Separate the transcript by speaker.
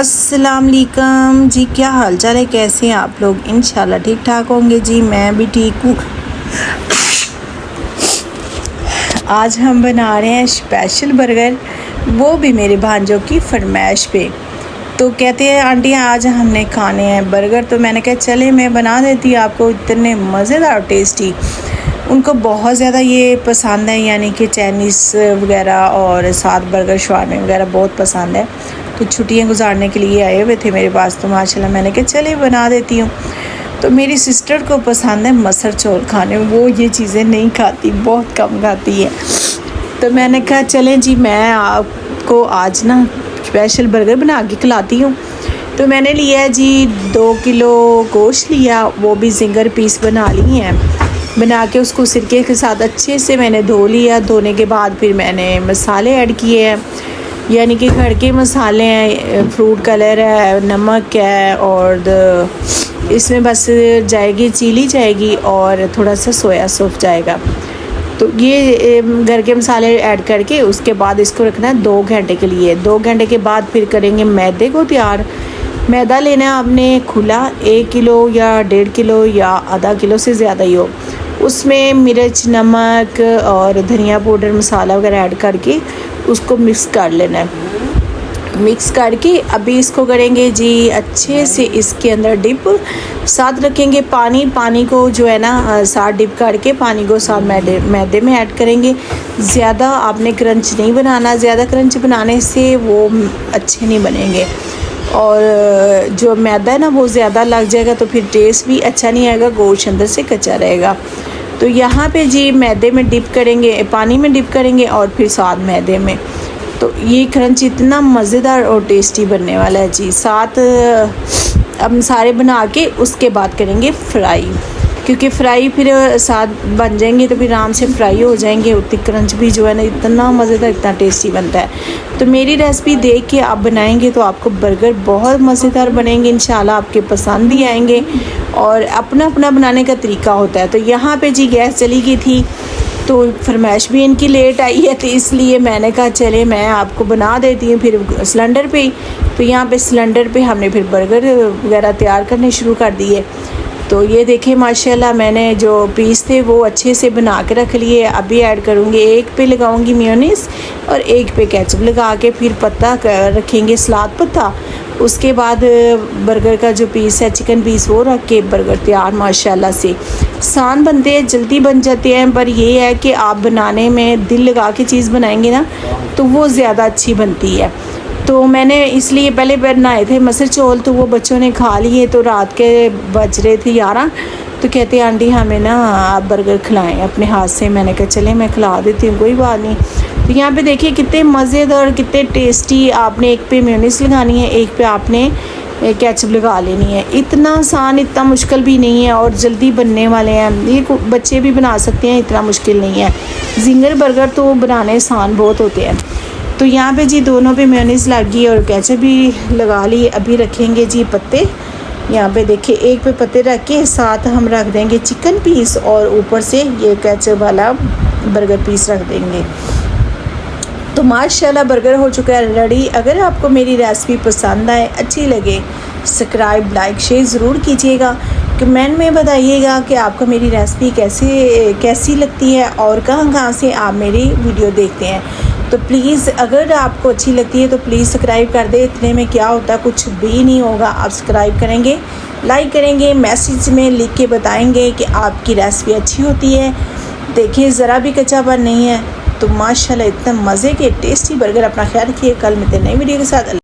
Speaker 1: अस्सलाम वालेकुम जी, क्या हाल चाल है, कैसे हैं आप लोग। इंशाल्लाह ठीक ठाक होंगे जी, मैं भी ठीक हूँ। आज हम बना रहे हैं स्पेशल बर्गर, वो भी मेरे भांजों की फरमाइश पे। तो कहते हैं आंटी आज हमने खाने हैं बर्गर, तो मैंने कहा चले मैं बना देती आपको। इतने मज़ेदार टेस्टी, उनको बहुत ज़्यादा ये पसंद है, यानी कि चाइनीज़ वगैरह और साथ बर्गर शवारमे वगैरह बहुत पसंद है। तो छुट्टियां गुजारने के लिए आए हुए थे मेरे पास, तो माशाल्लाह मैंने कहा चले बना देती हूँ। तो मेरी सिस्टर को पसंद है मसर चौल खाने, वो ये चीज़ें नहीं खाती, बहुत कम खाती है। तो मैंने कहा चलें जी, मैं आपको आज ना स्पेशल बर्गर बना के खिलाती हूँ। तो मैंने लिया है जी 2 किलो गोश्त लिया, वो भी जिंगर पीस बना ली हैं। बना के उसको सिरके के साथ अच्छे से मैंने धो लिया। धोने के बाद फिर मैंने मसाले ऐड किए हैं, यानी कि घर के मसाले हैं, फ्रूट कलर है, नमक है, और इसमें बस जाएगी चिली जाएगी और थोड़ा सा सोया सॉस जाएगा। तो ये घर के मसाले ऐड करके उसके बाद इसको रखना है 2 घंटे के लिए। 2 घंटे के बाद फिर करेंगे मैदे को तैयार। मैदा लेना है आपने खुला, 1 किलो या 1.5 किलो या आधा किलो से ज़्यादा ही हो। उसमें मिर्च, नमक और धनिया पाउडर, मसाला वगैरह ऐड करके उसको मिक्स कर लेना है। मिक्स करके अभी इसको करेंगे जी अच्छे से, इसके अंदर डिप साथ रखेंगे पानी को जो है ना साथ डिप करके पानी को साथ मैदे में ऐड करेंगे। ज़्यादा आपने क्रंच नहीं बनाना, ज़्यादा क्रंच बनाने से वो अच्छे नहीं बनेंगे, और जो मैदा है ना वो ज़्यादा लग जाएगा तो फिर टेस्ट भी अच्छा नहीं आएगा, गोश्त अंदर से कच्चा रहेगा। तो यहाँ पे जी मैदे में डिप करेंगे, पानी में डिप करेंगे और फिर साथ मैदे में। तो ये क्रंच इतना मज़ेदार और टेस्टी बनने वाला है जी। साथ अब सारे बना के उसके बाद करेंगे फ्राई, क्योंकि फ्राई फिर साथ बन जाएंगे तो फिर आराम से फ्राई हो जाएंगे। उतनी क्रंच भी जो है ना इतना मज़ेदार, इतना टेस्टी बनता है। तो मेरी रेसिपी देख के आप बनाएंगे तो आपको बर्गर बहुत मज़ेदार बनेंगे, इंशाल्लाह आपके पसंद ही आएंगे। और अपना अपना बनाने का तरीका होता है। तो यहाँ पे जी गैस चली गई थी, तो फरमाइश भी इनकी लेट आई है, तो इसलिए मैंने कहा चले मैं आपको बना देती हूँ फिर सिलेंडर पे। तो यहाँ पे सिलेंडर पे हमने फिर बर्गर वगैरह तैयार करने शुरू कर दिए। तो ये देखिए माशाल्लाह मैंने जो पीस थे वो अच्छे से बना के रख लिए। अभी ऐड करूँगी, एक पे लगाऊँगी मेयोनीज़ और एक पे केचप लगा के फिर पत्ता रखेंगे, सलाद पत्ता। उसके बाद बर्गर का जो पीस है, चिकन पीस, वो रख के बर्गर तैयार माशाल्लाह से। आसान बनते हैं, जल्दी बन जाते हैं, पर ये है कि आप बनाने में दिल लगा के चीज़ बनाएंगे ना तो वो ज़्यादा अच्छी बनती है। तो मैंने इसलिए पहले बनाए थे मसर चौल, तो वो बच्चों ने खा लिए। तो रात के बज रहे थे 11, तो कहते आंटी हमें ना आप बर्गर खिलाएं अपने हाथ से। मैंने कहा चले मैं खिला देती हूँ, कोई बात नहीं। तो यहाँ पे देखिए कितने मज़ेदार, कितने टेस्टी। आपने एक पे मेयोनीज़ लगानी है, एक पे आपने केचप लगा लेनी है। इतना आसान, इतना मुश्किल भी नहीं है और जल्दी बनने वाले हैं। ये बच्चे भी बना सकते हैं, इतना मुश्किल नहीं है। जिंगर बर्गर तो बनाने आसान बहुत होते हैं। तो यहाँ पे जी दोनों पे मेयोनीज़ लगी और केचप भी लगा ली। अभी रखेंगे जी पत्ते, यहाँ पे देखिए एक पे पत्ते रख के साथ हम रख देंगे चिकन पीस और ऊपर से ये केचप वाला बर्गर पीस रख देंगे। तो माशाल्लाह बर्गर हो चुका है रेडी। अगर आपको मेरी रेसिपी पसंद आए, अच्छी लगे, सब्सक्राइब, लाइक, शेयर ज़रूर कीजिएगा। कमेंट में बताइएगा कि आपको मेरी रेसिपी कैसी लगती है और कहाँ से आप मेरी वीडियो देखते हैं। तो प्लीज़ अगर आपको अच्छी लगती है तो प्लीज़ सब्सक्राइब कर दे। इतने में क्या होता है, कुछ भी नहीं होगा। आप सब्सक्राइब करेंगे, लाइक करेंगे, मैसेज में लिख के बताएंगे कि आपकी रेसिपी अच्छी होती है। देखिए ज़रा भी कच्चापन नहीं है। तो माशाल्लाह इतने मज़े के टेस्टी बर्गर। अपना ख्याल रखिए, कल मिलते हैं नई वीडियो के साथ।